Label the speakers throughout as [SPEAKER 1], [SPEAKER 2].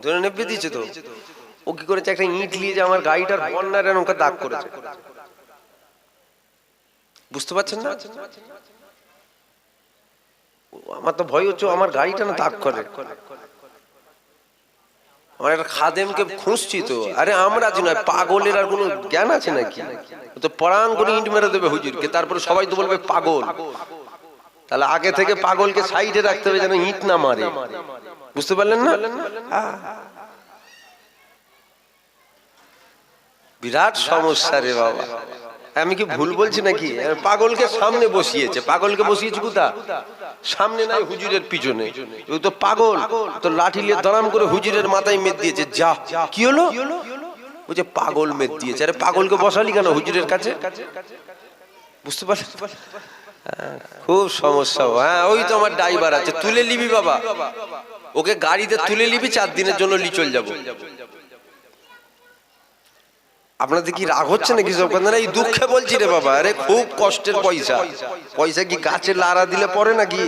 [SPEAKER 1] ধরে নেপে দিয়েছে তো ও কি করেছে একটা ইট নিয়ে যে আমার গাড়িটার বন্যার নৌকা দাগ করেছে বুঝতে পারছেন না আমার তো ভয় হচ্ছে আমার গাড়িটা না দাগ করে আমার একটা খাদেমকে খুঁজছি তো আরে আমরা আছি না পাগলের আর কোনো জ্ঞান আছে নাকি তো পরাণ করে ইট মেরে দেবে হুজুরকে তারপরে সবাই তো বলবে পাগল তাহলে আগে থেকে পাগলকে সাইডে রাখতে হবে যেন ইট না মারে বুঝতে পারলেন না বিরাট সমস্যা রে বাবা আমি কি ভুল বলছি নাকি পাগলকে সামনে বসিয়েছে পাগলকে বসিয়েছে কোথা সামনে নাই হুজুরের পিছনে ও তো পাগল তো লাঠি নিয়ে দড়াম করে হুজুরের মাথায় মেদ দিয়েছে যা কি হলো ও যে পাগল মেদ দিয়েছে আরে পাগলকে বসালি কেন হুজুরের কাছে বুঝতে পারছেন খুব সমস্যা হ্যাঁ ওই তো আমার ড্রাইভার আছে তুলে নিবি বাবা ওকে গাড়িতে তুলে নিবি 4 দিনের জন্য চল যাবো আপনাদের কি রাগ হচ্ছে নাকি সব কথা না এই দুঃখে বলছি রে বাবা আরে খুব কষ্টের পয়সা পয়সা কি গাছে লাড়া দিলে পড়ে নাকি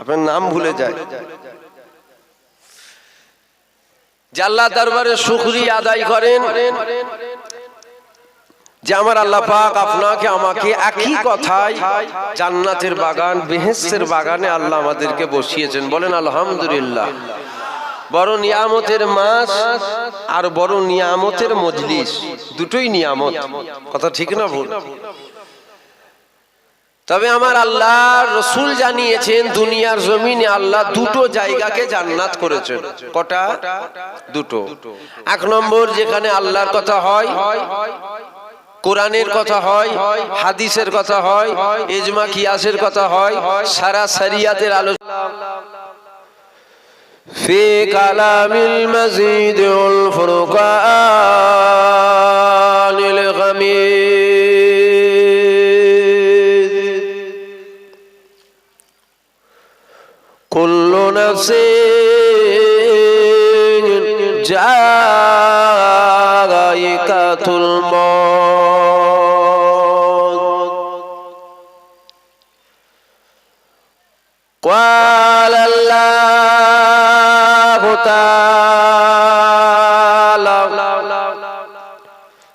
[SPEAKER 1] আপনার নাম ভুলে যায় যে আল্লাহ দরবারে শুকরিয়া আদায় করেন যে আমার আল্লাহ পাক আপনাকে আমাকে একই কথায় জান্নাতের বাগান বেহেশতের বাগানে আল্লাহ আমাদেরকে বসিয়েছেন বলেন আলহামদুলিল্লাহ বড় নিয়ামতের মাস আর বড় নিয়ামতের মজলিস দুটোই নিয়ামত কথা ঠিক না ভুল তবে আমার আল্লাহ রাসূল জানিয়েছেন দুনিয়ার জমিনে আল্লাহ দুটো জায়গাকে জান্নাত করেছেন কটা দুটো এক নম্বর যেখানে আল্লাহর কথা হয় কোরআনের কথা হয় হাদিসের কথা হয় ইজমা কিয়াসের কথা হয় সারা শরিয়াতের আলোচনা في كلام المزيد والفرقان الغميد كل نفس ذائقة الموت قال الله تعالى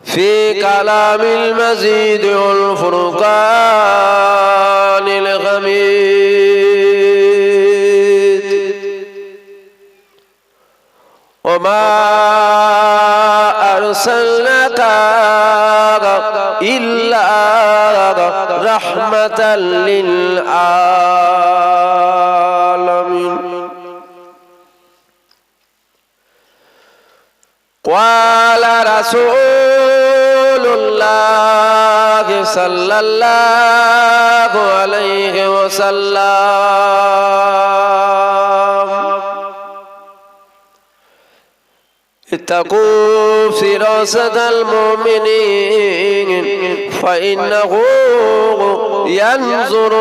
[SPEAKER 1] في كلام المزيد والفرقان الغميد وما أرسلناك إلا رحمة للعالمين قال رسول الله صلى الله عليه وسلم اتقوا فراسة المؤمنين فإنه ينظر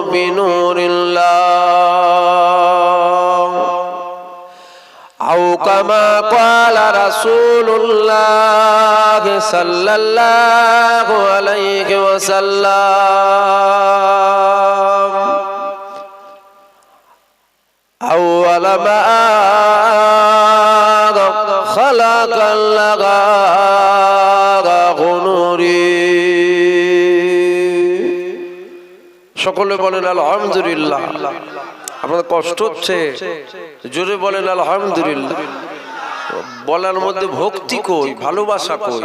[SPEAKER 1] بنور الله أو كما قال رسول الله صلى الله عليه وسلم أول ما خلق الله نوري সকলে বলেন আলহামদুলিল্লাহ আপনাদের কষ্ট হচ্ছে জোরে বলেন আলহামদুলিল্লাহ বলার মধ্যে ভক্তি কই ভালোবাসা কই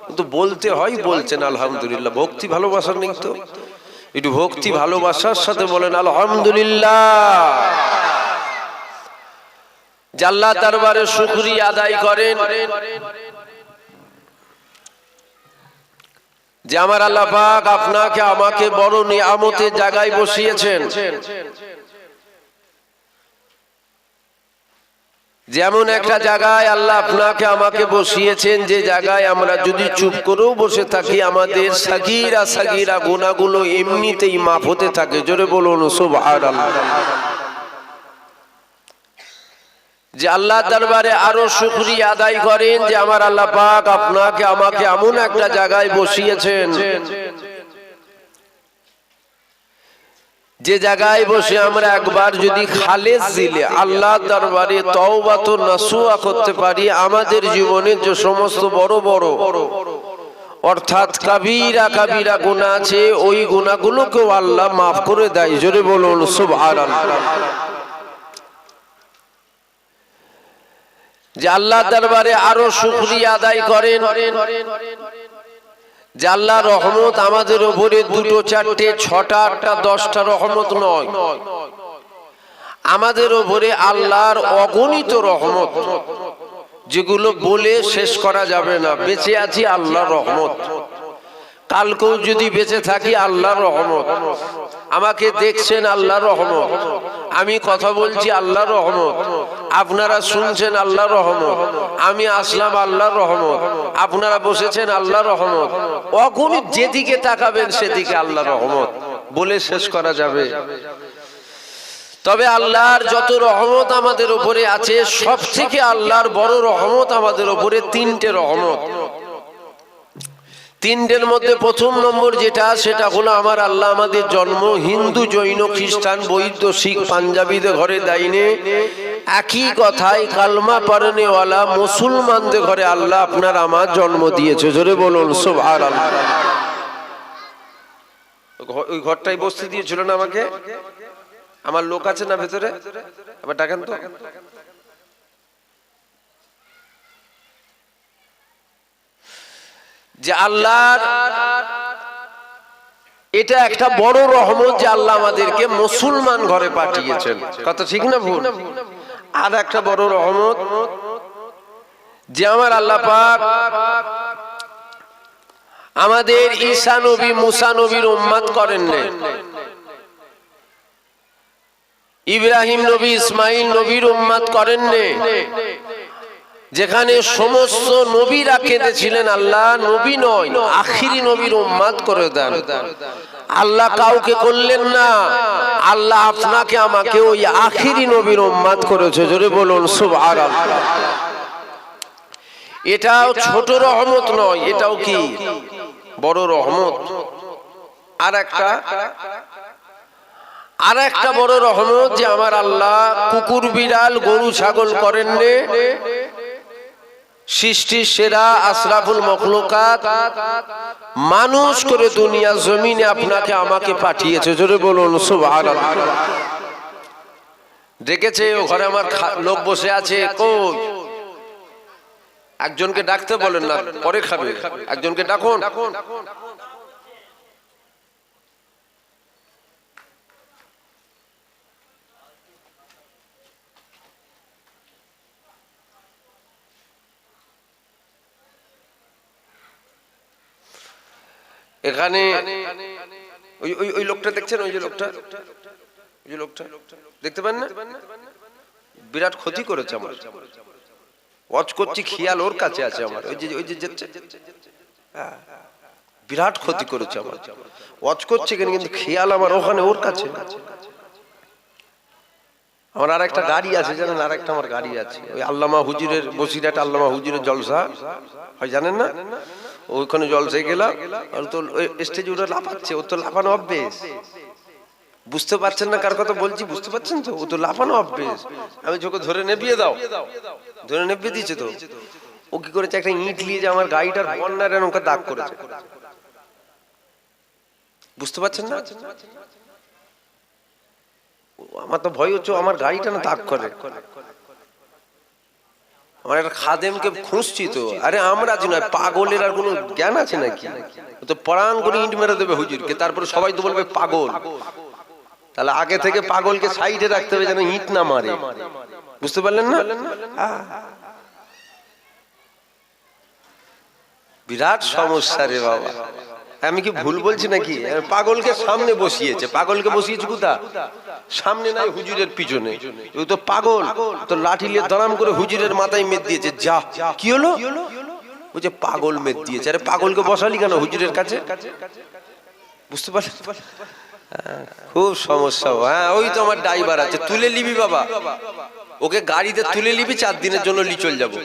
[SPEAKER 1] কিন্তু বলতে হয় বলছেন আলহামদুলিল্লাহ ভক্তি ভালোবাসা নেই তো একটু ভক্তি ভালোবাসার সাথে বলেন আলহামদুলিল্লাহ যে আল্লাহ দরবারে শুকরিয়া আদায় করেন যে আমার আল্লাহ পাক আপনাকে আমাকে বড় নিয়ামতের জায়গায় বসিয়েছেন যেমন একটা জায়গায় আল্লাহ আপনাকে আমাকে বসিয়েছেন যে জায়গায় আমরা যদি চুপ করেও বসে থাকি আমাদের সাগীরা সাগীরা গুনাহগুলো এমনিতেই মাফ হতে থাকে জোরে বলুন সুবহানাল্লাহ যে আল্লাহ দরবারে আরো শুকরিয়া আদায় করেন যে আমার আল্লাহ পাক আপনাকে আমাকে এমন একটা জায়গায় বসিয়েছেন যে জায়গায় বসে আমরা একবার যদি খালেস দিলে আল্লাহ দরবারে তওবা তো নাসুহা করতে পারি, আমাদের জীবনের যে সমস্ত বড় বড় অর্থাৎ কাবিরা কাবিরা গুনাহ আছে, ওই গুনাহগুলোকেও আল্লাহ মাফ করে দেয়। জোরে বলুন সুবহানাল্লাহ। যে আল্লাহ দরবারে আরো শুকরিয়া আদায় করেন যে আল্লাহর রহমত আমাদের উপরে দুটো চারটে ছটা আটটা 10টা রহমত নয়, আমাদের উপরে আল্লাহর অগণিত রহমত, যেগুলো বলে শেষ করা যাবে না। বেঁচে আছি আল্লাহর রহমত, কালকেও যদি বেঁচে থাকি আল্লাহর রহমত, আমাকে দেখছেন আল্লাহর রহমত, আমি কথা বলছি আল্লাহর রহমত, আপনারা শুনছেন আল্লাহর রহমত, আমি আসলাম আল্লাহর রহমত, আপনারা বসেছেন আল্লাহর রহমত, অগণিত যেদিকে তাকাবেন সেদিকে আল্লাহর রহমত, বলে শেষ করা যাবে। তবে আল্লাহর যত রহমত আমাদের উপরে আছে, সব থেকে আল্লাহর বড় রহমত আমাদের উপরে তিনটে রহমত। তিনটের মধ্যে প্রথম নম্বর যেটা, সেটা হলো আমার আল্লাহ আমাদের জন্ম হিন্দু জৈন খ্রিস্টান বৌদ্ধ শিখ পাঞ্জাবিদের ঘরে দেয়নি, একই কথায় কালমা পড়নেওয়ালা মুসলমানদের ঘরে আল্লাহ আপনার আমার জন্ম দিয়েছে। জোরে বলুন সুবহানাল্লাহ। ওই ঘরটাই বসতে দিয়েছিল না আমাকে? আমার লোক আছে না ভেতরে? আবার ডাকেন তো। যে আল্লাহর এটা একটা বড় রহমত যে আল্লাহ আমাদেরকে মুসলমান ঘরে পাঠিয়েছেন। কথা ঠিক না ভুল? আর একটা বড় রহমত যে আমার আল্লাহ পাক আমাদের ঈসা নবী মুসা নবীর উম্মত করেন না, ইব্রাহিম নবী ইসমাইল নবীর উম্মত করেন না, যেখানে সমস্ত নবীরা কেঁদেছিলেন আল্লাহ নবী নয় আখিরি নবীর উম্মত করে দেন। আল্লাহ কাউকে করলেন না, আল্লাহ আপনাকে আমাকে ওই আখিরি নবীর উম্মত করেছে। জোরে বলুন সুবহানাল্লাহ। এটাও ছোট রহমত নয়, এটাও কি বড় রহমত। আর একটা বড় রহমত যে আমার আল্লাহ কুকুর বিড়াল গরু ছাগল করেন নে, সৃষ্টির সেরা আশরাফুল মখলুকাত মানুষ করে দুনিয়া জমিনে আপনাকে আমাকে পাঠিয়েছে। জোরে বলুন সুবহানাল্লাহ। দেখেছে ও ঘরে আমার লোক বসে আছে, কই একজনকে ডাকতে বলেন না, পরে খাবে, একজনকে ডাকুন। এখানে ওই লোকটা দেখছেন, ওই যে লোকটা দেখতে পান না? বিরাট ক্ষতি করেছে আমার। ওয়াচ করছি, খেয়াল ওর কাছে আছে আমার। ওই যে বিরাট ক্ষতি করেছে আমার। ওয়াচ করছি কিন্তু খেয়াল আমার ওখানে, ওর কাছে। আমার আর একটা গাড়ি আছে জানেন, আর একটা আমার গাড়ি আছে ওই আল্লামা হুজুরের বসিরহাট আল্লামা হুজুরের জলসা হয় জানেন না? ওইখানে জলসায় গেলাম, তো স্টেজে উঠে লাফাচ্ছে। ও তো লাফানো অভ্যেস, বুঝতে পারছেন না কার কথা বলছি? বুঝতে পারছেন তো? ও তো লাফানো অভ্যেস। আমি চোখে ধরে নেবিয়ে দাও, ধরে নেবিয়ে দিয়েছে। তো ও কি করেছে, একটা ইট নিয়ে যে আমার গাড়িটার বন্যারে নৌকা দাগ করেছে। বুঝতে পারছেন না? আমার তো ভয় হচ্ছে আমার গাড়িটা না দাগ করে। আমার একটা খাদেমকে খুঁজছি তো। আরে আমরা আছি না, পাগলের আর কোনো জ্ঞান আছে নাকি? তো পরাণ করে ইট মেরে দেবে হুজুরকে, তারপরে সবাই তো বলবে পাগল। তাহলে আগে থেকে পাগলকে সাইডে রাখতে হবে যেন ইট না মারে। বুঝতে পারলেন না? বিরাট সমস্যা রে বাবা। আমি কি ভুল বলছি নাকি? পাগলকে সামনে বসিয়েছে। পাগলকে বসিয়েছে কোথা? সামনে নাই, হুজুরের পিছনে। ও তো পাগল, তো লাঠি নিয়ে দড়াম করে হুজুরের মাথায় মেদ দিয়েছে। যা কি হলো? ওই যে পাগল মেদ দিয়েছে। আরে পাগলকে বসালি কেন হুজুরের কাছে? বুঝতে পারলি? খুব সমস্যা। হ্যাঁ, ওই তো আমার ড্রাইভার আছে, তুলে নিবি বাবা, ওকে গাড়িতে তুলে নিবি, 4 দিনের জন্য চল যাবো।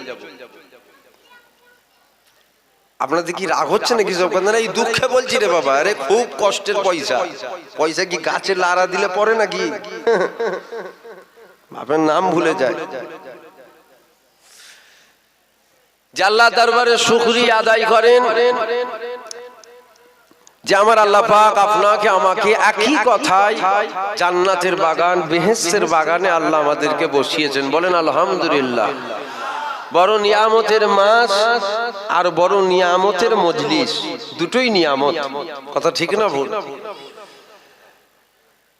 [SPEAKER 1] আপনাদের কি রাগ হচ্ছে নাকি সব কথা? না, এই দুঃখে বলছি রে বাবা। আরে খুব কষ্টের পয়সা। পয়সা কি গাছে লাড়া দিলে পরে নাকি? আপনার নাম ভুলে যায়। যে আল্লাহ দরবারে শুকরিয়া আদায় করেন যে আমার আল্লাহ পাক আপনাকে আমাকে একই কথায় জান্নাতের বাগান, বেহেশতের বাগানে আল্লাহ আমাদেরকে বসিয়েছেন। বলেন আলহামদুলিল্লাহ। বড় নিয়ামতের মাস আর বড় নিয়ামতের মজলিস, দুটোই নিয়ামত। কথা ঠিক না ভুল?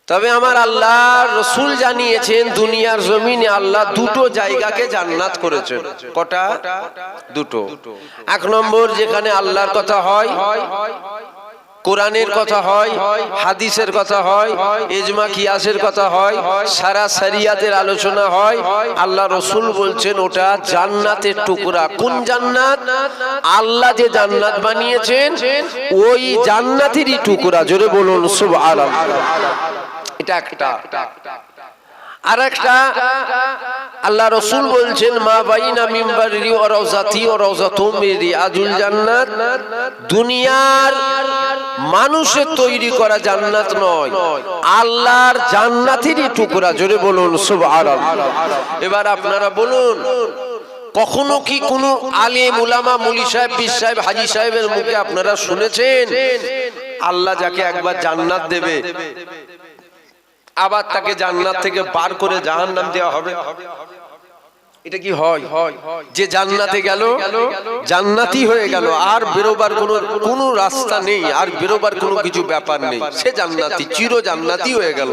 [SPEAKER 1] তবে আমার আল্লাহ রসুল জানিয়েছেন দুনিয়ার জমিনে আল্লাহ দুটো জায়গাকে জান্নাত করেছেন। কটা? দুটো। এক নম্বর, যেখানে আল্লাহর কথা হয়, কোরআনের কথা হয়, হাদিসের কথা হয়, ইজমা কিয়াসের কথা হয়, সারা শরিয়াতের আলোচনা হয়, আল্লাহ রসুল বলছেন ওটা জান্নাতের টুকরা। কোন জান্নাত? আল্লাহ যে জান্নাত বানিয়েছেন ওই জান্নাতেরই টুকরা। জোরে বলুন সুবহানাল্লাহ। এটা একটা। আর একটা আল্লাহ রসুল বলছেন মা বাইনা মিম্বারি ওয়া রাউজাতি ওয়া রাউজাতুম মিন রিয়াজুল জান্নাত। দুনিয়ার মানুষের তৈরি করা জান্নাত নয়, আল্লাহর জান্নাতেরই টুকরা। জোরে বলুন সুবহানাল্লাহ। এবার আপনারা বলুন, কখনো কি কোন আলেম উলামা মুলি সাহেব, পীর সাহেব, হাজী সাহেবের মুখে আপনারা শুনেছেন আল্লাহ যাকে একবার জান্নাত দেবে আবার তাকে জান্নাত থেকে বার করে জাহান্নাম দেওয়া হবে? এটা কি হয়? যে জান্নাতে গেল জান্নাতি হয়ে গেল, আর বেরোবার কোনো রাস্তা নেই, আর বেরোবার কোনো কিছু ব্যাপার নেই, সে জান্নাতি, চির জান্নাতি হয়ে গেল।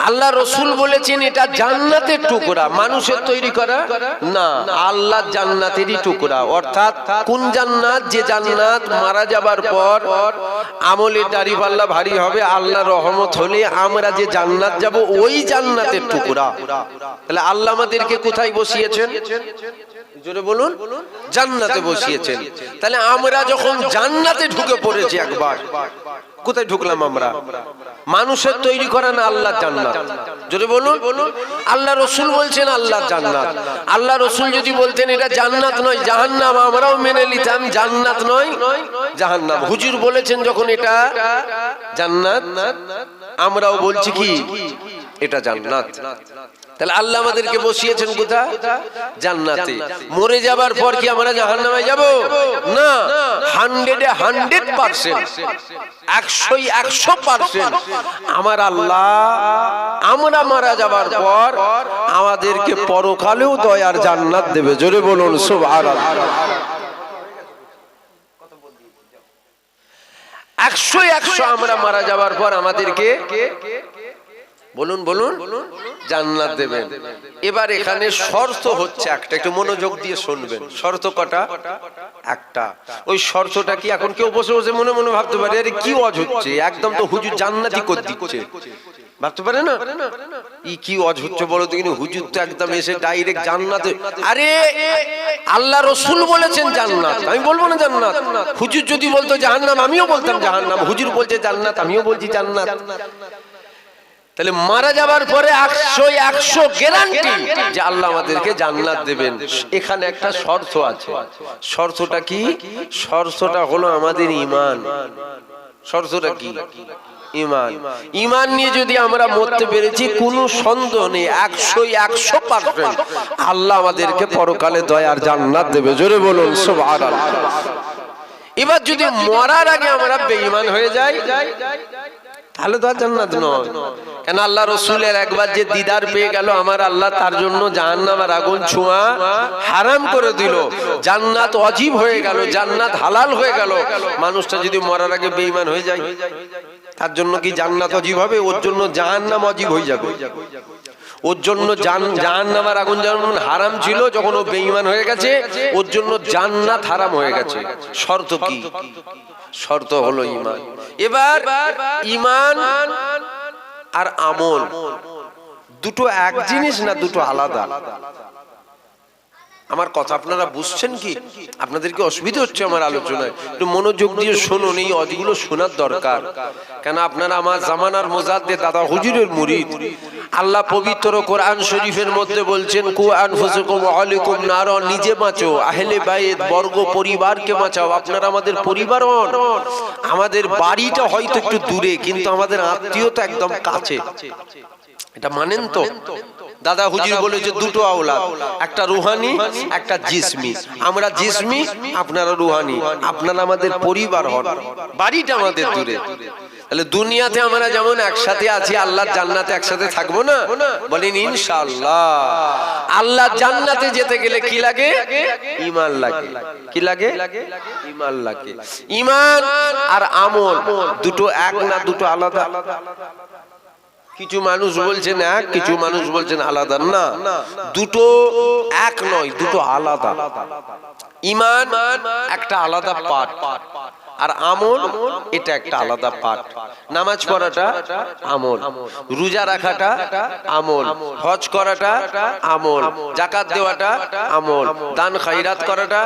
[SPEAKER 1] আল্লাহ রসুল বলেছেন এটা জান্নাতের টুকরা, মানুষের তৈরি করা না, আল্লাহ জান্নাতেরই টুকরা। অর্থাৎ কোন জান্নাত? যে জান্নাত মারা যাবার পর আমলের দাড়ি পাল্লা ভারী হবে, আল্লাহ রহমত হলে আমরা যে জান্নাত যাব ওই জান্নাতের টুকরা। তাহলে আল্লাহ আমাদেরকে কোথায় বসিয়েছেন? জোরে বলুন, জান্নাতে বসিয়েছেন। তাহলে আমরা যখন জান্নাতে ঢুকে পড়েছি একবার, কোথায় ঢুকলাম আমরা? মানুষের তৈরি করা না আল্লাহর জান্নাত। যদি বলুন, আল্লাহ রসুল বলছেন আল্লাহর জান্নাত। আল্লাহ রসুল যদি বলতেন এটা জান্নাত নয় জাহান্নাম, আমরাও মেনে নিতাম জান্নাত নয় জাহান্নাম। হুজুর বলেছেন যখন এটা জান্নাত, আমরাও বলছি কি এটা জান্নাত। তাহলে আল্লাহ আমাদেরকে বসিয়েছেন কোথায়? জান্নাতে। মরে যাবার পর কি আমরা জাহান্নামে যাব? না, 100% 100% আমার আল্লাহ আমরা মারা যাবার পর আমাদেরকে পরকালেও দয়ার জান্নাত দেবে। জোরে বলুন সুবহানাল্লাহ। 100% আমরা মারা যাবার পর আমাদেরকে বলুন জান্নাত দেবেন। এবার এখানে শর্ত হচ্ছে একটা, একটু মনোযোগ দিয়ে শুনবেন। শর্ত কটা? একটা। ওই শর্তটা কি? এখন কেউ বসে বসে মনে মনে ভাবতে পারে আরে কি ওয়াজ হচ্ছে, একদম তো হুজুর জান্নাতি করে দিচ্ছে, ভাবতে পারে না কি ওয়াজ হচ্ছে বলো তো, কিন্তু হুজুর তো একদম এসে ডাইরেক্ট জান্নাতে। আরে আল্লাহ রসুল বলেছেন জান্নাত, আমি বলবো না জান্নাত। হুজুর যদি বলতো জাহান্নাম, আমিও বলতাম জাহান্নাম। হুজুর বলছে জান্নাত, আমিও বলছি জান্নাত। তাহলে মারা যাবার পরে 100% গ্যারান্টি যে আল্লাহ আমাদেরকে জান্নাত দেবেন। এখানে একটা শর্ত আছে। শর্তটা কি? শর্তটা হলো আমাদের ঈমান। শর্তটা কি? ঈমান। ঈমান নিয়ে যদি আমরা মরতে পেরেছি, কোনো সন্দেহ নেই 100% আল্লাহ আমাদেরকে পরকালে দয়ার জান্নাত দেবে। জোরে বলুন সুবহানাল্লাহ। এবার যদি মরার আগে আমরা বেঈমান হয়ে যাই তাহলে তো আর জান্নাত নয়। কেন? আল্লাহ রসুলের একবার যে দিদার পেয়ে গেল আমার আল্লাহ, তার জন্য জাহান্নাম আর আগুন ছোঁয়া হারাম করে দিল, জান্নাত ওয়াজিব হয়ে গেল, জান্নাত হালাল হয়ে গেল। মানুষটা যদি মরার আগে বেঈমান হয়ে যায় তার জন্য কি জান্নাত ওয়াজিব হবে? ওর জন্য জাহান্নাম ওয়াজিব হয়ে যাবে। ওর জন্য জাহান্নাম আর আগুন যেমন হারাম ছিল, যখন ও বেঈমান হয়ে গেছে ওর জন্য জান্নাত হারাম হয়ে গেছে। শর্ত কি? শর্ত হলো ঈমান। এবার ঈমান আর আমল দুটো এক জিনিস না দুটো আলাদা? আমার কথা আপনারা বুঝছেন কি? আপনাদেরকে অসুবিধা হচ্ছে আমার আলোচনায়? একটু মনোযোগ দিয়ে শুনুন, এই অজগুলো শোনার দরকার। কেন আপনারা আমার জামানার মুজাদ্দিদ দাদা হুজুরের মুরিদ। আল্লাহ পবিত্র কোরআন শরীফের মধ্যে বলছেন, কু আনফুসুকুম ওয়া আলাইকুম নার, নিজে বাঁচো, আহলে বাইত বর্গ পরিবারকে বাঁচাও। আপনারা আমাদের পরিবার হন। আমাদের বাড়িটা হয়তো একটু দূরে, কিন্তু আমাদের আত্মীয়তা একদম কাছে। এটা মানেন তো? দাদা হুজুর বলেছে দুটো আওলাদ, একটা রুহানি একটা জিসমি। আমরা জিসমি, আপনারা রুহানি। আপনারা আমাদের পরিবার হন, বাড়িটা আমাদের দূরে। তাহলে দুনিয়াতে আমরা যেমন একসাথে আছি, আল্লাহর জান্নাতে একসাথে থাকবো না? বলেন ইনশাআল্লাহ। আল্লাহর জান্নাতে যেতে গেলে কি লাগে? ঈমান লাগে। কি লাগে? ঈমান লাগে। ঈমান আর আমল দুটো এক না দুটো আলাদা? কিছু মানুষ বলছেন এক, কিছু মানুষ বলছেন আলাদা। না, দুটো এক নয়, দুটো আলাদা। ঈমান একটা আলাদা পার্ট, আর আমল এটা একটা আলাদা পার্ট। নামাজ পড়াটা আমল, রোজা রাখাটা আমল, হজ করাটা আমল, যাকাত দেওয়াটা আমল, দান খায়রাত করাটা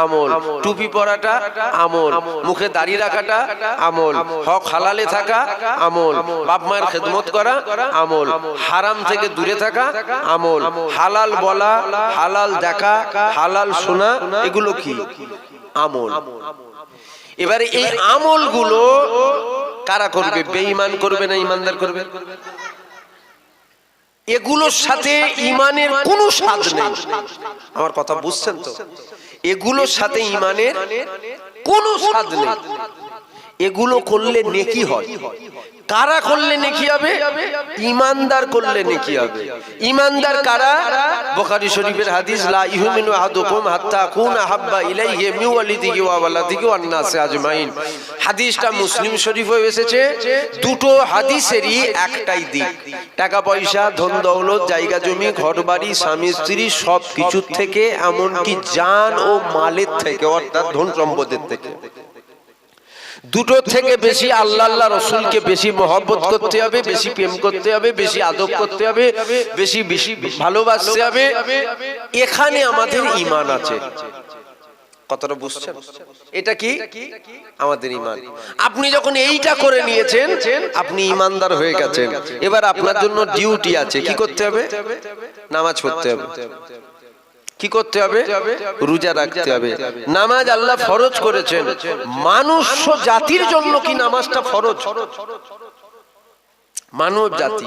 [SPEAKER 1] আমল, টুপি পরাটা আমল, মুখে দাড়ি রাখাটা আমল, হক হালালে থাকা আমল, বাপ মায়ের খেদমত করা আমল, হারাম থেকে দূরে থাকা আমল, হালাল বলা, হালাল দেখা, হালাল শোনা, এগুলো কি আমল। এবারে এই আমলগুলো কারা করবে? বেঈমান করবে না ঈমানদার করবে? এগুলোর সাথে ঈমানের কোনো স্বাদ নেই। আমার কথা বুঝছেন তো? এগুলোর সাথে ঈমানের কোনো স্বাদ নেই। এগুলো করলে নেকি হয়। কারা করলে নেকি হবে? ঈমানদার করলে নেকি হবে। ঈমানদার কারা? বুখারী শরীফের হাদিস, লা ইউমিনু আহাদুকুম হাত্তা আকুনা হাব্বা ইলাইহি মিন ওয়ালিদিহি ওয়া ওয়ালাদিহি ওয়ান নাসি আজমাইন। হাদিসটা মুসলিম শরীফে এসেছে। দুটো হাদিসেরই একটাই দিক, টাকা পয়সা, ধন দৌলত, জায়গা জমি, ঘরবাড়ি, স্বামী স্ত্রী, সব কিছুর থেকে, এমনকি জান ও মালের থেকে, অর্থাৎ ধন সম্পদের থেকে। দুটো থেকে বেশি আল্লাহ আল্লাহ রসুলকে বেশি মহব্বত করতে হবে, বেশি প্রেম করতে হবে, বেশি আদব করতে হবে, বেশি বেশি ভালোবাসতে হবে। এখানে আমাদের ঈমান আছে। কতটা বুঝছেন? এটা কি আমাদের ঈমান। আপনি যখন এইটা করে নিয়েছেন, আপনি ঈমানদার হয়ে গেছেন। এবার আপনার জন্য ডিউটি আছে। কি করতে হবে? নামাজ পড়তে হবে। কি করতে হবে? রোজা রাখতে হবে। নামাজ আল্লাহ ফরজ করেছেন। মানুষ জাতির জন্য কি নামাজটা ফরজ? মানব জাতি,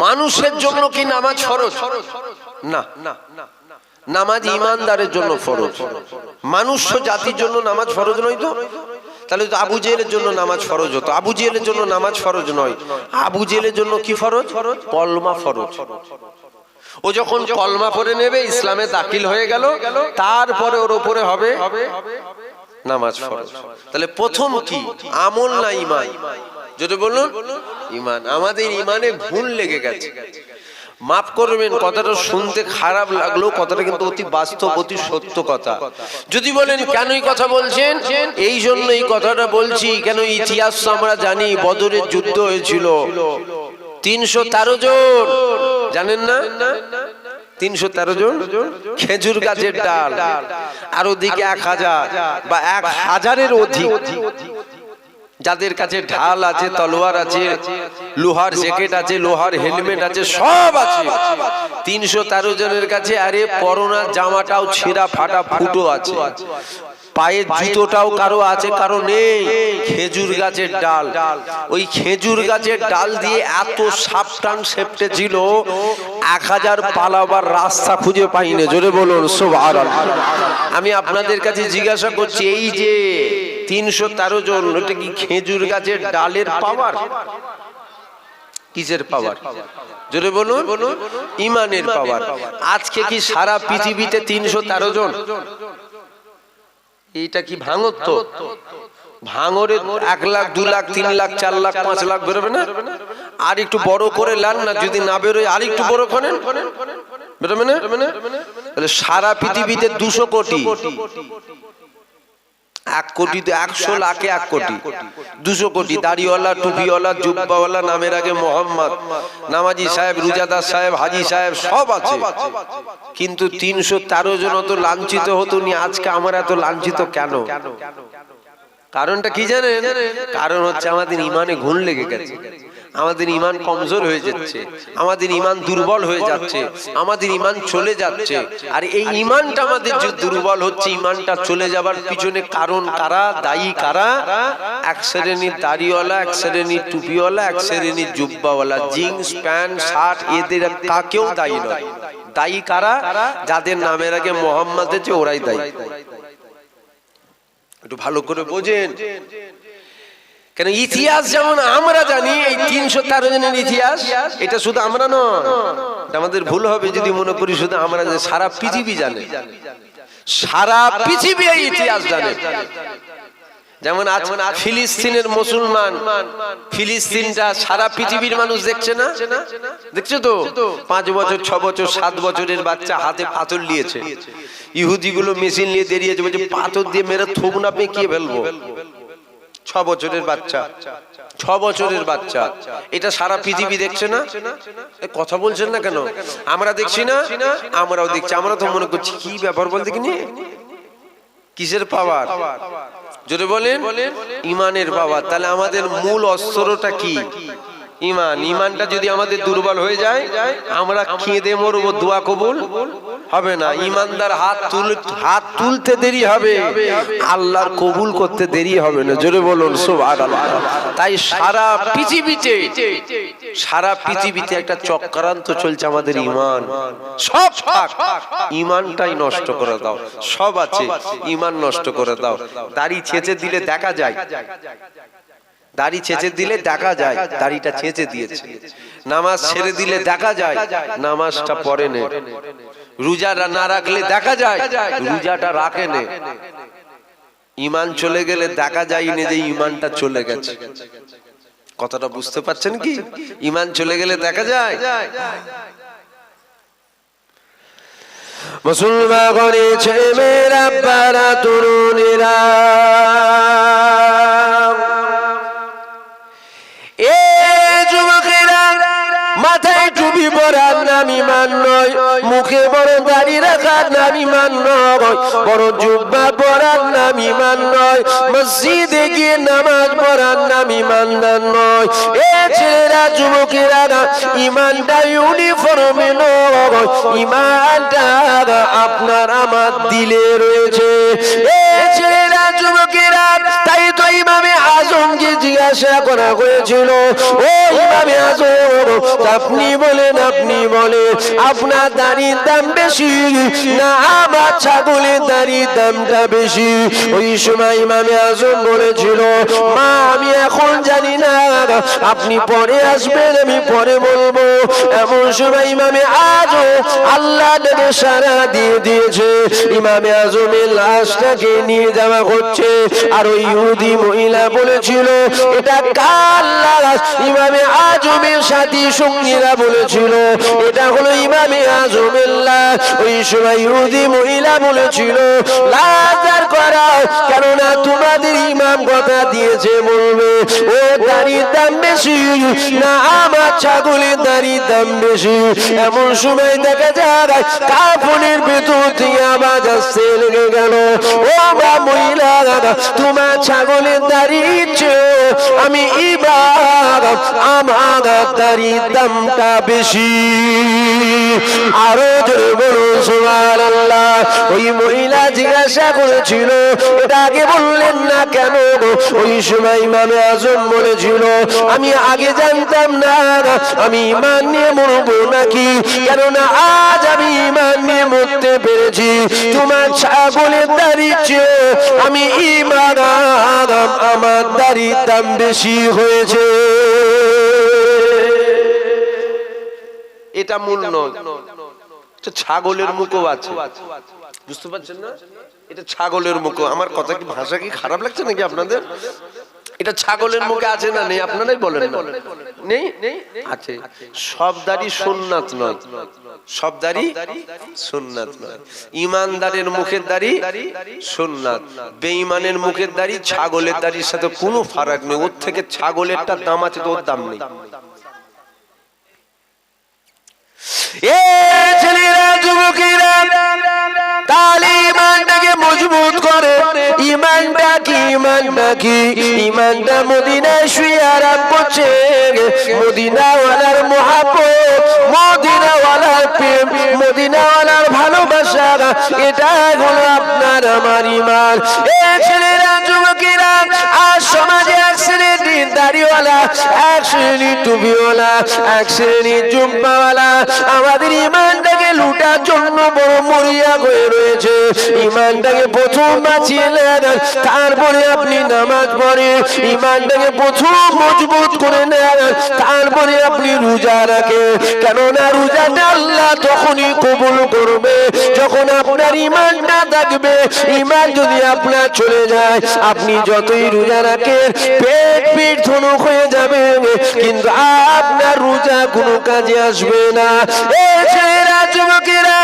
[SPEAKER 1] মানুষের জন্য কি নামাজ ফরজ? না, নামাজ ঈমানদারের জন্য ফরজ। মানুষ জাতির জন্য নামাজ ফরজ নয় তো? তাহলে তো আবু জেহেলের জন্য নামাজ ফরজ হতো। আবু জেহেলের জন্য নামাজ ফরজ নয়। আবু জেহেলের জন্য কি ফরজ? কলমা ফরজ। ও যখন কলমা পড়ে নেবে, ইসলামে দাখিল হয়ে গেল, তারপরে ওর উপরে হবে নামাজ ফরজ। তাহলে প্রথম কি আমল না ঈমান? যদি বলুন ঈমান। আমাদের ঈমানে ভুল লেগে গেছে। মাফ করবেন, কথাটা শুনতে খারাপ লাগলো, কথাটা কিন্তু অতি বাস্তব, অতি সত্য কথা। যদি বলেন কেন এই কথা বলছেন, এই জন্য এই কথাটা বলছি, কেন ইতিহাস আমরা জানি, বদরের যুদ্ধ হয়েছিল, 313 জন, জানেন না? 313 জন খেজুর গাছের ডাল, আর ওদিকে 1000 বা 1000-এর অধিক যাদের কাছে ঢাল আছে, তলোয়ার আছে, লোহার জ্যাকেট আছে, লোহার হেলমেট আছে, সব আছে। 313 জনের কাছে। আরে পরনার জামাটাও ছেঁড়া ফাটা ফুটো আছে, পায়ের জুতোটাও কারো আছে, কারো নেই। খেজুর গাছের ডাল, ওই খেজুর গাছের ডাল দিয়ে এত সাবটান সেপটে ছিল, 1000 পালাবার রাস্তা খুঁজে পাইনি। জোরে বলুন সুবহানাল্লাহ। আমি আপনাদের কাছে জিজ্ঞাসা করছি, এই যে 313 জন, ওটা কি খেজুর গাছের ডালের পাওয়ার? কিসের পাওয়ার? জোরে বলুন ঈমানের পাওয়ার। আজকে কি সারা পৃথিবীতে 313 জন? এইটা কি ভাঙর? তো ভাঙরে 1 লাখ, 2 লাখ, 3 লাখ, 4 লাখ, 5 লাখ বেরোবে না? আর একটু বড় করে লান না, যদি না বেরোয় আর একটু বড় করেন, বেরোবে না? তাহলে সারা পৃথিবীতে 200 কোটি, 1 কোটি তো 100 লাখে 1 কোটি, 200 কোটি, দাড়িওয়ালা, টুপিওয়ালা, জুব্বাওয়ালা, নামের আগে মোহাম্মদ, নামাজি সাহেব, রোজাদার সাহেব, হাজি সাহেব সব আছে। কিন্তু 313 জন তো লাঞ্ছিত হতো নি, আজকে আমরা এত লাঞ্ছিত কেন? কারণটা কি জানেন? কারণ হচ্ছে আমাদের ইমানে ঘুণ লেগে গেছে, আমাদের ইমান কমজোর হয়ে যাচ্ছে, আমাদের ইমান দুর্বল হয়ে যাচ্ছে, আমাদের ইমান চলে যাচ্ছে। আর এই ইমানটা আমাদের যে দুর্বল হচ্ছে, ইমানটা চলে যাবার পিছনে কারণ কারা, দায়ী কারা? এক শ্রেণীর দাড়িওয়ালা, এক শ্রেণীর টুপিওয়ালা, এক শ্রেণীর জুব্বাওয়ালা, জিন্স প্যান্ট শার্ট, এদের কাকেও দায়ী নয়। দায়ী কারা? যাদের নামের আগে মোহাম্মদ আছে, ওরাই দায়ী। একটু ভালো করে বোঝেন, কেন ইতিহাস যেমন আমরা জানি, এই 313 জনের ইতিহাস, এটা শুধু আমরা নয়, আমাদের ভুল হবে যদি মনে করি শুধু আমরা, সারা পৃথিবী জানে, সারা পৃথিবী এই ইতিহাস জানে। যেমন আজ ফিলিস্তিনের মুসলমান, ফিলিস্তিনটা সারা পৃথিবীর মানুষ দেখছে না? দেখছে তো? 5 বছর 6 বছর 7 বছরের বাচ্চা হাতে পাথর নিয়েছে, ইহুদিগুলো মেশিন নিয়ে দাঁড়িয়েছে, বলছে পাথর দিয়ে মেরে থুব না পেঁকিয়ে ফেলবো। 6 বছরের বাচ্চা, 6 বছরের বাচ্চা, এটা সারা পৃথিবী দেখছে না? কথা বলছেন না কেন? আমরা দেখছি না? আমরাও দেখছি। আমরা তো মনে করছি কি ব্যাপার বলতে, কিনি কিসের পাওয়ার? জোরে বলেন, ইমানের পাওয়ার। তাহলে আমাদের মূল অস্ত্রটা কি? ইমান। ইমানটা যদি আমাদের দুর্বল হয়ে যায়, আমরা কেঁদে মরবো, দোয়া কবুল হবে না। ইমানদার হাত তুলতে দেরি হবে, আল্লাহর কবুল করতে দেরি হবে না। জোরে বলুন সুবহানাল্লাহ। তাই সারা পৃথিবীতে একটা চক্রান্ত চলছে আমাদের ইমান। সব ইমানটাই নষ্ট করে দাও, সব আছে, ইমান নষ্ট করে দাও। দাড়ি ছেঁচে দিলে দেখা যায়, দাড়ি ছেঁচে দিলে দেখা যায় দাড়িটা ছেঁচে দিয়েছে। নামাজ ছেড়ে দিলে দেখা যায় নামাজটা পড়ে নে। রোজা না রাখলে দেখা যায় রোজাটা রাখে নে। ইমান চলে গেলে দেখা যায় না যে ইমানটা চলে গেছে। কথাটা বুঝতে পারছেন কি? ইমান চলে গেলে দেখা যায়। মুসলমান করেছে মেরা বারা তরুণীরা, মাথায় টুপি পরার নাম ইমান নয়, মুখে বড় দাড়ি রাখার নাম ইমান নয়, বড় জুব্বা পরার নাম ইমান নয়, মসজিদে গিয়ে নামাজ পড়ার নাম ইমানদার নয়। এ ছেলেরা, যুবকেরা, ইমানটা ইউনিফর্মে নয়, ইমানটা আপনার আমার দিলে রয়েছে। এ ছেলেরা, যুবকেরা, তাই তো ইমামে আজমকে জিজ্ঞাসা করা হয়েছিল, ও ইমামে আজম, আপনি বলেন আপনার দাড়ির দাম বেশি না আমার ছাগলের দাড়ির দামটা বেশি? ওই সময় ইমামে আজম বলেছিল, মা আমি এখন জানি না, আপনি পরে আসবেন, আমি পরে বলবো। এমন সময় ইমামে আজম আল্লাহ তাকে সারা দিয়ে দিয়েছে। ইমামে আজমের লাশটাকে নিয়ে যাওয়া হচ্ছে, আর ওই ইহুদি মহিলা বলেছিল এটা কার লাশ? ইমামে আজমের সাথী সঙ্গীরা বলেছিল এটা হলো ইমামে আজমের লাশ। ওই সময় ইহুদি মহিলা বলেছিল লাজার করাও, কেননা তোমাদের ইমাম কথা দিয়েছে বলবে ও দাড়ির দাম বেশি না আমার ছাগলের দাড়ির দাম বেশি। এমন সময় দেখা যায় কাফনের ভেতর থেকে আওয়াজ আসতে লেগে গেল, ও বা মহিলা, তোমার ছাগলের দাড়ির চেয়ে আমি ইমাম আমার দাড়ির দামটা বেশি। আরো জোরে বলুন সুবহানাল্লাহ। ওই মহিলা জিজ্ঞাসা করেছিল এটা আগে বললেন না কেন? ওই সময় ইমামে আজম বলেছিল আমি আগে জানতাম না আমি ইমান নিয়ে মরবো নাকি, কেননা আজ আমি ইমান নিয়ে মরতে পেরেছি। তোমার ছাগলের দাড়ির চেয়ে আমি ইমান আমার দাড়ির দাম বেশি হয়েছে। এটা মূল নয়, ছাগলের মুখও আছে, বুঝতে পারছেন না? এটা ছাগলের মুখ। আমার কথা কি, ভাষা কি খারাপ লাগছে নাকি আপনাদের? এটা ছাগলের মুখে আছে না নেই? আপনারাই বলেন না। নেই? আছে। সব দাড়ি সুন্নাত নয়, সব দাড়ি সুন্নাত নয়। ইমানদারের মুখের দাড়ি সুন্নাত, বেঈমানের মুখের দাড়ি ছাগলের দাড়ির সাথে কোনো ফারাক নেই। ওর থেকে ছাগলেরটা দাম আছে তো ওর দাম নেই। এ ছেলেরা, যুবকেরা, তাহলে ইমানটাকে মজবুত করে। ইমানটা কি? ইমানটা কি? ইমানটা মদিনায় শুয়ে আরাম করছে। মদিনাওয়ালার মহাব্বত, মদিনাওয়ালার প্রেম, মদিনাওয়ালার ভালোবাসা, এটা হলো আপনার আমার ইমান। এ ছেলেরা, যুবকেরা, আজ সমাজে এক শ্রেণীর দাড়িওয়ালা, এক শ্রেণীর টুপিওয়ালা, এক শ্রেণীর জুব্বাওয়ালা আমাদের ইমানটাকে লুটার জন্য বড় মরিয়া হয়ে রয়েছে। ইমানটাকে প্রথম বাঁচিয়ে নেন, তারপরে আপনি নামাজ পড়ে ইমানটাকে প্রথম মজবুত করে নেন, তারপরে আপনি রোজা রাখেন। কেননা রোজাটা আল্লাহ তখনই কবুল করবে যখন আপনার ইমানটা থাকবে। ইমান যদি আপনার চলে যায়, আপনি যতই রোজা রাখেন পেট পেট ধনুক হয়ে যাবে, কিন্তু আপনার রোজা কোনো কাজে আসবে না। এ ছেলেরা, যুবকেরা,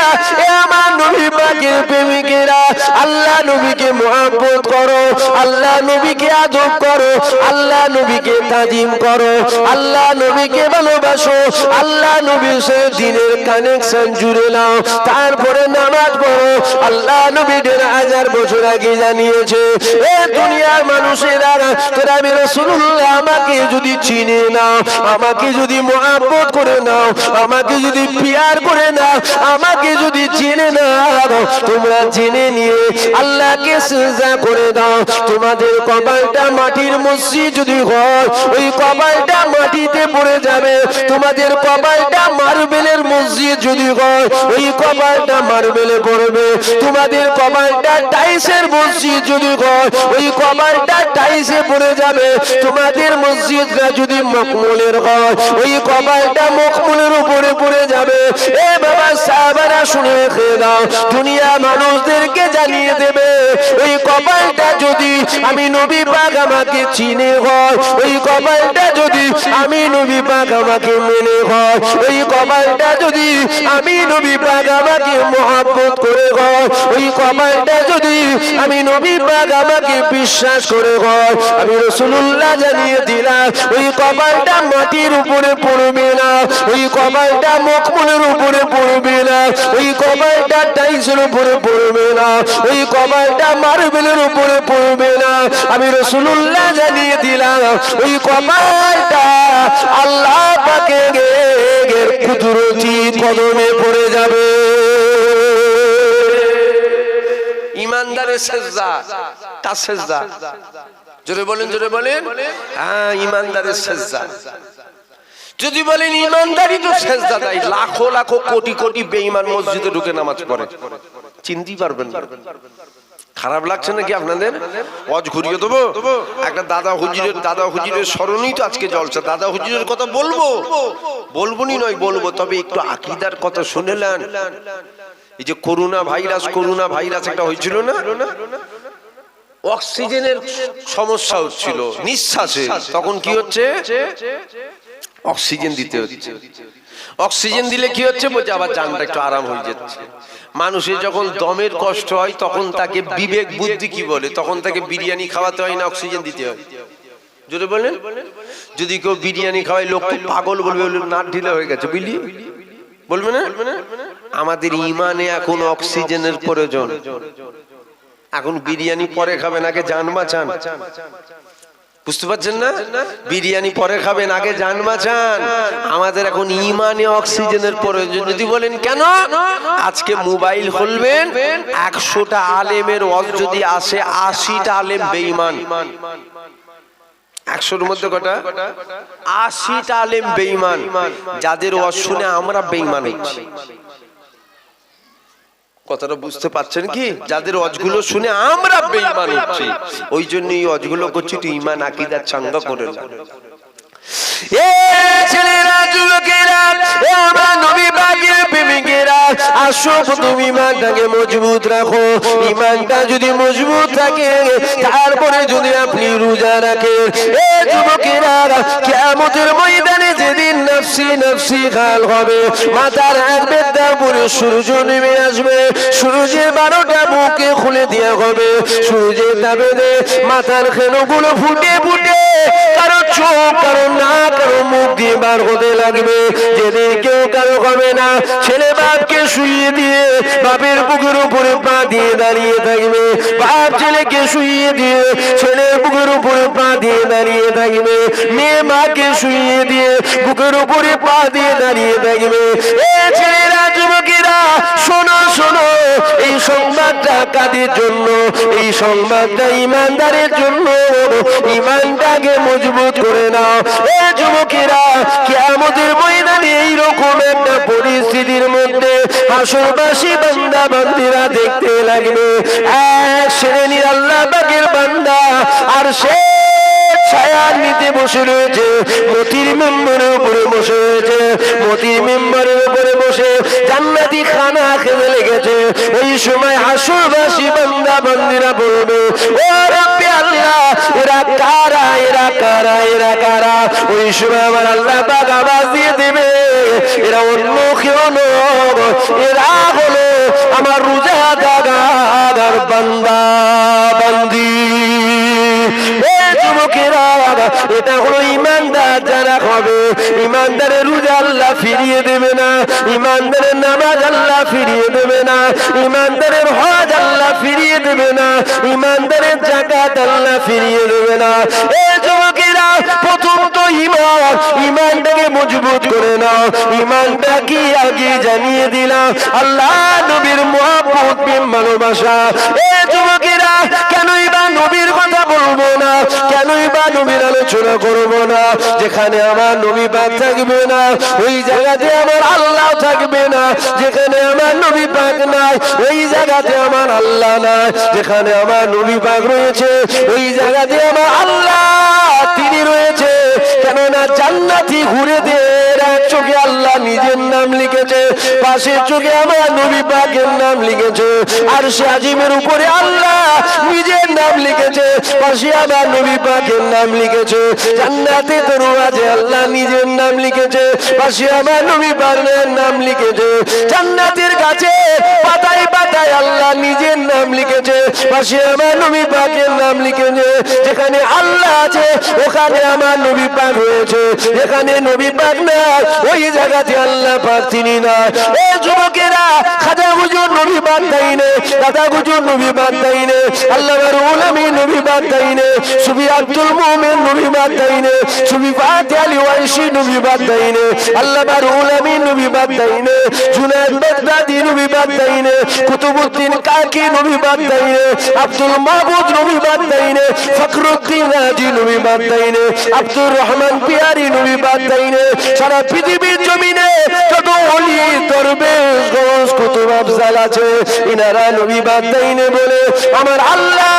[SPEAKER 1] এ আমার নবী পাকের প্রেমিকেরা, আল্লাহ নবীকে মহব্বত করো, আল্লাহ নবীকে আদব করো, আল্লাহ নবীকে তাজিম করো, আল্লাহ নবীকে ভালোবাসো, আল্লাহ নবীর সাথে দিনের কানেকশন জুড়ে নাও, তারপরে নামাজ পড়ো। আল্লাহ নবী 1000 বছর আগে জানিয়েছে, এ দুনিয়ার মানুষেরা, তোরা আমি রাসূলুল্লাহ আমাকে যদি চিনে নাও, আমাকে যদি মহব্বত করে নাও, আমাকে যদি পিয়ার করে নাও, আমাকে যদি চিনে নাও, তোমরা জেনে নিয়ে আল্লাহকে সিজদা করে দাও। তোমাদের কপালটা মাটির মসজিদ যদি হয়, ওই কপালটা মাটিতে পড়ে যাবে। তোমাদের কপালটা মার্বেলের মসজিদ যদি হয়, ওই কপালটা মার্বেলে পড়বে। তোমাদের কপালটা টাইলসের মসজিদ যদি হয়, ওই কপালটা টাইলসে পড়ে যাবে। তোমাদের মসজিদটা যদি মখমলের হয়, ওই কপালটা মখমলের উপরে পড়ে যাবে। এ বাবা সাহাবারা শুনে রেখে দাও, দুনিয়া মানুষদেরকে জানিয়ে দেবে, ওই কপালটা যদি আমি নবী পাক আমাকে চিনে হয়, ওই কপালটা যদি আমি নবী পাক আমাকে মেনে হয়, ওই কপালটা যদি আমি নবী পাক আমাকে মহব্বত করে হয়, ওই কপালটা যদি আমি নবী পাক আমাকে বিশ্বাস করে হয়, আমি রাসূলুল্লাহ জানিয়ে দিলাম, ওই কপালটা মাটির উপরে পড়বে না, ওই কপালটা মখমলের উপরে পড়বে না, ওই কপালটা টাইলসের উপরে পড়বে না, ওই কপালটা মার্বেলের উপরে পড়বে না। আমি রাসূলুল্লাহ জানিয়ে দিলাম, ওই কপালটা আল্লাহ পাকের কুদরতি কদমে পড়ে যাবে। ইমানদারের সেজদা, কার সেজদা? জোরে বলেন, জোরে বলেন। হ্যাঁ, ইমানদারের সেজদা। যদি বলেন ইমানদারি তো সেজদা দেয়, লাখো লাখো কোটি কোটি বেঈমান মসজিদে ঢুকে নামাজ পড়ে, চিনতেই পারবেন না। খারাপ লাগছে নাকি আপনাদের? ওয়াজ ঘুরিয়ে দেবো। একটা দাদা হুজুরের স্মরণেই তো আজকে জলসা। দাদা হুজুরের কথা বলবোনি নয়, বলবো, তবে একটু আকীদার কথা শুনেলেন। এই যে করোনা ভাইরাস একটা হয়েছিল না, অক্সিজেনের সমস্যা হচ্ছিল নিঃশ্বাসে, তখন কি হচ্ছে? অক্সিজেন দিতে হচ্ছে। অক্সিজেন দিলে কি হচ্ছে? বলছে আবার জানটা একটু আরাম হয়ে যাচ্ছে। মানুষের যখন দমের কষ্ট হয় তখন তাকে বিবেক বুদ্ধি কি বলে? তখন তাকে বিরিয়ানি খাওয়াতে হয় না অক্সিজেন দিতে হয়? জোরে বলেন। যদি কেউ বিরিয়ানি খাওয়ায় লোক তো পাগল বলবে, নাক ঢিলা হয়ে গেছে, বুঝলি? বলবে না? আমাদের ইমানে এখন অক্সিজেনের প্রয়োজন। এখন বিরিয়ানি পরে খাবেন, আগে জান বাঁচান। বুঝতে পারছেন না? বিরিয়ানি পরে খাবেন, আগে জান বাঁচান। আমাদের এখন ইমানে অক্সিজেনের প্রয়োজন। যদি বলেন কেন? আজকে মোবাইল খুলবেন, 100টা আলেমের ওয়াজ যদি আসে, 80টা আলেম বেঈমান। 100-এর মধ্যে কটা? 80টা আলেম বেঈমান। যাদের ওয়াজ শুনে আমরা বেঈমান হচ্ছি। কথাটা বুঝতে পারছেন কি? যাদের ওয়াজগুলো শুনে আমরা বেঈমান হচ্ছি, ওই জন্য এই ওয়াজগুলো করছি, একটু ঈমান আকীদা চাঙ্গা করে না। এ ছেলেরা, যুবকেরা, এ আমার নবী পাকের প্রেমিকেরা আসো তুমি ইমানটাকে মজবুত রাখো। ইমানটা যদি মজবুত থাকে তারপরে যদি আপনি রোজা রাখেন, এ যুবকেরা কিয়ামতের ময়দানে যেদিন নফসি নফসি খাল হবে, মাথার এক বেদা পরে সূর্য নেমে আসবে, সূর্যের 12টা মুখে খুলে দেওয়া হবে, সূর্যের তাপে মাথার খেলগুলো ফুটে ফুটে কারো চোখ কারো নাক কারো মুখ দিয়ে বার হতে লাগবে। যেদিন কেউ কারো হবে না, ছেলে বাপকে শুইয়ে দিয়ে বাপের বুকের উপরে পা দিয়ে দাঁড়িয়ে থাকবে, বাপ ছেলেকে শুইয়ে দিয়ে ছেলের বুকের উপরে পা দিয়ে দাঁড়িয়ে থাকবে, মেয়ে মাকে শুইয়ে দিয়ে বুকের উপরে পা দিয়ে দাঁড়িয়ে থাকবে। এ ছেলেরা যুবকেরা শোনো শোনো, এই সংবাদটা কাদের জন্য? এই সংবাদটা ইমানদারের জন্য। ইমানটাকে মজবুত করে নাও। এ যুবকেরা কিয়ামতের ময়দানে এইরকম একটা পরিস্থিতির মধ্যে হাসরবাসী বান্দা বান্দীরা দেখতে লাগবে, এক শ্রেণীর আল্লাহ পাকের বান্দা আর সে ছায়ার নিচে বসে রয়েছে, মতির মেম্বারের উপরে বসে রয়েছে, মতির মেম্বারের উপরে বসে জান্নাতি খানা খেতে লেগেছে। ওই সময় হাসরবাসী বান্দা বান্দীরা বলবে, ও রব্বি আল্লাহ, এরা কারা এরা কারা এরা কারা? ওই সময় আমার আল্লাহ পাক আওয়াজ দিয়ে দেবে, এরা অন্য কেউ নয়, এরা হলো আমার রোজাদার বান্দা বান্দি। যুবকেরা এটা হলো ইমানদার যারা হবে। ইমানদারের রোজা আল্লাহ ফিরিয়ে দেবে না, ইমানদারের নামাজ আল্লাহ ফিরিয়ে দেবে না, ইমানদারের হজ আল্লাহ ফিরিয়ে দেবে না, ইমানদারের যাকাত আল্লাহ ফিরিয়ে দেবে না। এ যুবকেরা প্রথম তো ইমান, ইমানটাকে মজবুত করে নাও। ইমানটা কি আগে জানিয়ে দিলাম, আল্লাহ নবীর মহব্বত প্রেম ভালোবাসা। এ যুবকেরা কেনই বা নবীর কথা বলবো না, কেনই বা নবীর আলোচনা করবো না? যেখানে আমার নবী পাক থাকবে না ওই জায়গাতে আমার আল্লাহ থাকবে না, যেখানে আমার নবী পাক নাই ওই জায়গাতে আমার আল্লাহ নাই, যেখানে আমার নবী পাক রয়েছে ওই জায়গাতে আমার আল্লাহ তিনি রয়েছে। কেননা জান্নাতি ঘুরে দিয়ে এক চোখে আল্লাহ নিজের নাম লিখেছে, পাশের চোখে আমার নবী পাকের নাম লিখেছে, আর সে আজিমের উপরে আল্লাহ নিজের নাম লিখেছে, পাশে আমার নবী পাকের নাম লিখেছে। জান্নাতে দরওয়াজে আল্লাহ নিজের নাম লিখেছে, পাশে আমার নবী পাকের নাম লিখেছে। জান্নাতের কাছে পাতায় পাতায় আল্লাহ নিজের নাম লিখেছে, পাশে আমার নবী পাকের নাম লিখেছে। যেখানে আল্লাহ আছে ওখানে আমার নবী পাক রয়েছে, যেখানে নবী পাক না ওই জায়গাতে আল্লাহ পাক তিনি না। এ যুবকেরা খাজা হুজুর নবী বাদ দেয়নি, দাদা হুজুর নবী বাদ দেয়নি, আল্লাহ রুহুল আমিন নবী বাদ দেয়নি, সুফি আব্দুল মুমিন নবী বাদ দেয়নি, সুফি ফাতিহ আলী ওয়াইসি নবী বাদ দেয়নি, আল্লাহ রুহুল আমিন নবী বাদ দেয়নি, জুনায়েদ বাগদাদি নবী বাদ দেয়নি, কুতুবউদ্দিন কাকি নবী বাদ দেয়নি, আব্দুল মাহমুদ নবী বাদ দেয়নি, ফখরুদ্দিন রাজি নবী বাদ দেয়নি, আব্দুর রহমান পিয়ারি নবী বাদ দেয়নি। সারা পৃথিবীর জমিনে যত ওলি দরবেশ গৌস কুতুব আফজাল আছে ইনারা নবী বাদ দেয়নি বলে আমার আল্লাহ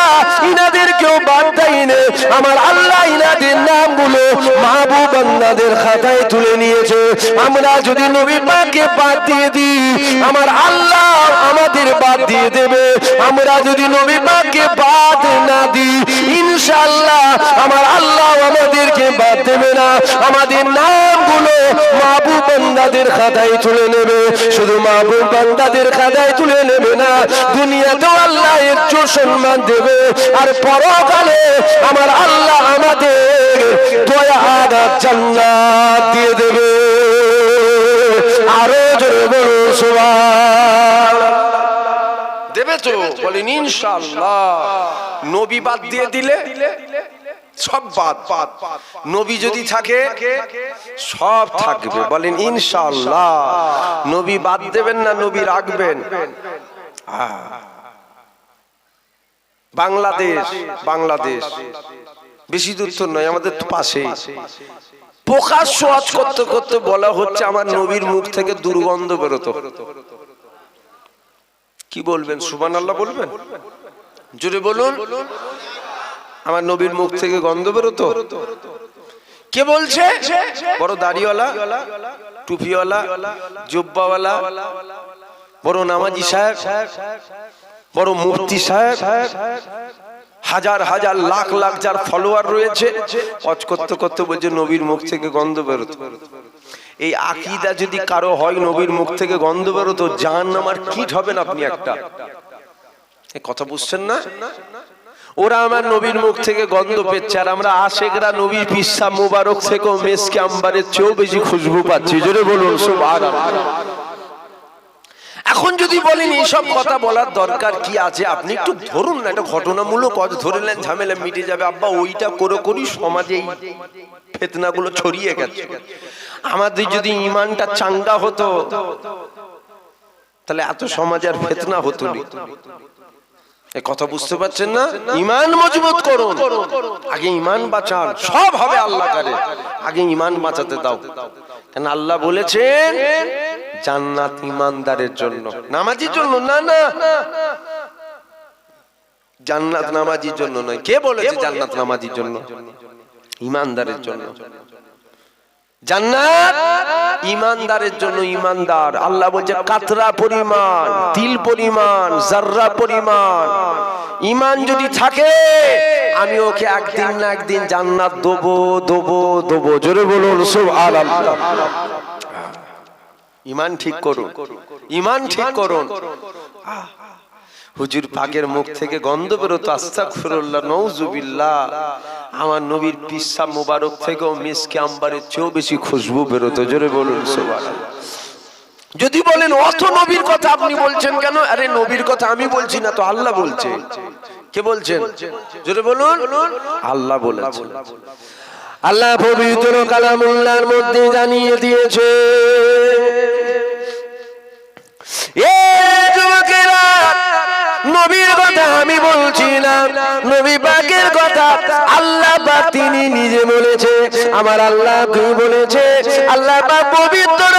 [SPEAKER 1] ইনাদেরকেও বাদ দেয়নি। আমার আল্লাহ ইনাদের নামগুলো মাহবুব বান্দাদের খাতায় তুলে নিয়েছে। আমরা যদি নবী পাককে বাদ দিয়ে দিই আমার আল্লাহ আমাদের বাদ দিয়ে দেবে, আমরা যদি নবী পাককে বাদ না দিই ইনশাআল্লাহ আমার আল্লাহ আমাদেরকে বাদ দেবে না। আমাদের নামগুলো মাহবুব বান্দাদের খাতায় তুলে নেবে, শুধু মাহবুব বান্দাদের খাতায় তুলে নেবে না, দুনিয়াতেও আল্লাহ এর সম্মান দেবে, আর পরকালে আমার আল্লাহ আমাদের দয়া জান্নাত দিয়ে দেবে। আরো জোরে বলো সুবহানাল্লাহ। দেবে তো বলেন ইনশাআল্লাহ। নবী বাদ দিয়ে দিলে সব বাদ, নবী যদি থাকে সব থাকবে, বলেন ইনশাআল্লাহ। নবী বাদ দেবেন না, নবী রাখবেন। বাংলাদেশ, বাংলাদেশ বেশি দূর তো নয়, আমাদের তো পাশে। প্রকাশ্য ওয়াজ করতে করতে বলা হচ্ছে আমার নবীর মুখ থেকে দুর্গন্ধ বেরোতো। কি বলবেন? সুবহানাল্লাহ বলবেন? জোরে বলুন। আমার নবীর মুখ থেকে গন্ধ বেরোতো। কে বলছে? বড় দাড়িওয়ালা টুপিওয়ালা, জুব্বাওয়ালা, বড় নামাজি সাহেব, বড় মুফতি সাহেব, হাজার হাজার লাখ লাখ যার ফলোয়ার রয়েছে, ওয়াজ করতে করতে বলছে নবীর মুখ থেকে গন্ধ বেরোতো। এই আকীদা যদি কারো হয় নবীর মুখ থেকে গন্ধ বেরোতো, জাহান্নামের কীট হবেন আপনি একটা। এই কথা বুঝছেন না? ওরা আমার নবীর মুখ থেকে গন্ধ পেচ্ছে, আর আমরা আশেকরা নবীর পিসা মুবারক থেকে মেসকে আম্বারের চেয়েও বেশি খুশবু পাচ্ছি। জোরে বলুন সুবহানাল্লাহ। এখন যদি বলেন এইসব কথা বলার দরকার কি আছে, আপনি একটু ধরুন না, একটা ঘটনামূলক ধরলেন, ঝামেলা মিটে যাবে। আব্বা ওইটা করে করি সমাজে এই ফিতনাগুলো ছড়িয়ে গেছে। আমাদের যদি ঈমানটা চাঙ্গা হতো তাহলে এত সমাজের ফিতনা হতো না। এই কথা বুঝতে পারছেন না? ঈমান মজবুত করুন, আগে ঈমান বাঁচান, সব হবে আল্লাহ করে, আগে ঈমান বাঁচাতে দাও। কেন আল্লাহ বলেছেন জান্নাত ঈমানদারের জন্য, নামাজির জন্য না। না, জান্নাত নামাজির জন্য নয়। কে বলেছে জান্নাত নামাজির জন্য? ঈমানদারের জন্য। জান্নাত ঈমানদারের জন্য। ঈমানদার, আল্লাহ বলছে কাতরা পরিমাণ, তিল পরিমাণ, জাররা পরিমাণ ঈমান যদি থাকে আমি ওকে একদিন না একদিন জান্নাত দেবো দেবো দেবো। জোরে বলুন সুবহানাল্লাহ। ঈমান ঠিক করুন, ঈমান ঠিক করুন। হুজুর পাকের মুখ থেকে গন্ধ বেরোতো, আস্তাগফিরুল্লাহ, নাউজুবিল্লাহ। আমার নবীর পিসা মুবারক থেকেও মিসকে আম্বারের চেয়েও বেশি খুশবু বেরোতো। জোরে বলুন সুবহানাল্লাহ। যদি বলেন অত নবীর কথা আপনি বলছেন কেন? আরে নবীর কথা আমি বলছি না তো, আল্লাহ বলছে। কে বলছেন? জোরে বলুন, আল্লাহ বলেছেন। আল্লাহ পবিত্র কালামুল্লাহর মধ্যে জানিয়ে দিয়েছে, নবীর কথা আমি বলছি না, নবী পাকের কথা আল্লাহ পাক তিনি নিজে বলেছে। আমার আল্লাহ কি বলেছে? আল্লাহ পাক পবিত্র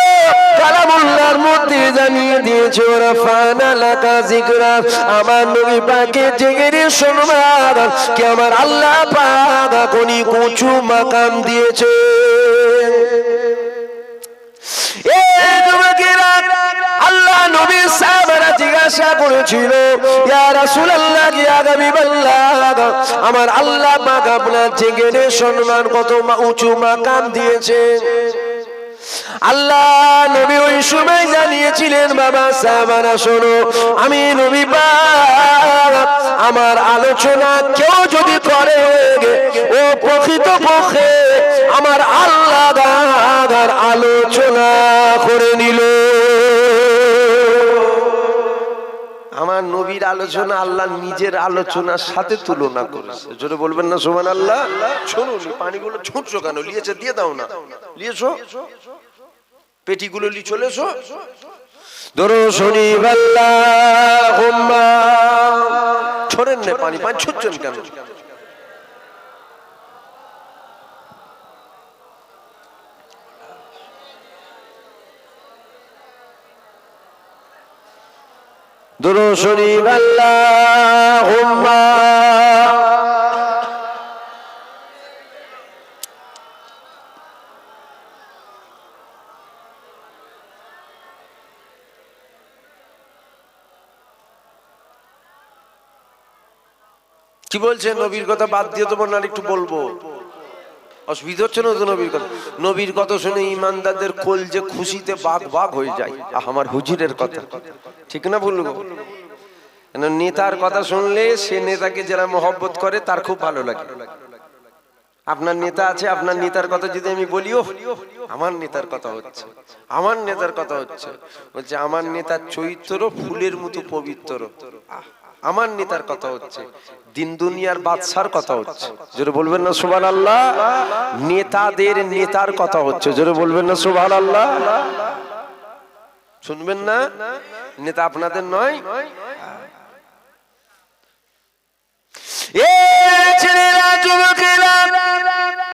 [SPEAKER 1] কালামুল্লাহর মধ্যে জানিয়ে দিয়েছে, রাফানা লাকা যিকরা, আমার নবী পাকের জিকিরের সম্মান কি আমার আল্লাহ পাক কোন উঁচু মাকাম দিয়েছে। আল্লাহ নবী সাহাবারা জিজ্ঞাসা করেছিল, ইয়া রাসূলুল্লাহ, ইয়া হাবিবাল্লাহ, আমার আল্লাহ পাক আপনার জিকিরের সম্মান কত উঁচু মাকাম দিয়েছে। আল্লাহ নবী ওই সময় জানিয়েছিলেন, বাবা সাহাবারা শোনো, আমি নবী পাক আমার আলোচনা কেউ যদি করে ও প্রকৃতপক্ষে আমার আল্লাহ গার আলোচনা করে নিল। আমার নবীর আলোচনা আল্লাহ নিজের আলোচনার সাথে তুলনা করেছে। জোরে বলবেন না সুবহানাল্লাহ। শুনুন, পানিগুলো ছুটছো কেন? লিয়েছে দিয়ে দাও না, লিয়েছো পেটিগুলো লি চলে এসো। দরুদ শরীফ আল্লাহুম্মা, ছড়েন না পানি, পানি ছুটছেন কেন? দরুদ শরীফ আল্লাহুম্মা। কি বলছেন? নবীর কথা বাদ দিয়ে তোমার না একটু বলবো, অসুবিধা হচ্ছে না তো? নবীর কথা, নবীর কথা শুনে ইমানদারদের কোল যে খুশিতে বাগ বাগ হয়ে যায়। আমার হুজুরের কথা ঠিক না বলবো? নেতার কথা শুনলে সে নেতাকে যারা মহব্বত করে তার খুব ভালো লাগে। আপনার নেতা আছে, আপনার নেতার কথা যদি আমি বলিও, আমার নেতার কথা হচ্ছে, আমার নেতার কথা হচ্ছে, বলছে আমার নেতার চরিত্র ফুলের মতো পবিত্র। আমার নেতার কথা হচ্ছে, দিন দুনিয়ার বাদশার কথা হচ্ছে। জোরে বলবেন না সুবহানাল্লাহ। নেতাদের নেতার কথা হচ্ছে। জোরে বলবেন না সুবহানাল্লাহ। শুনবেন না? নেতা আপনাদের নয়,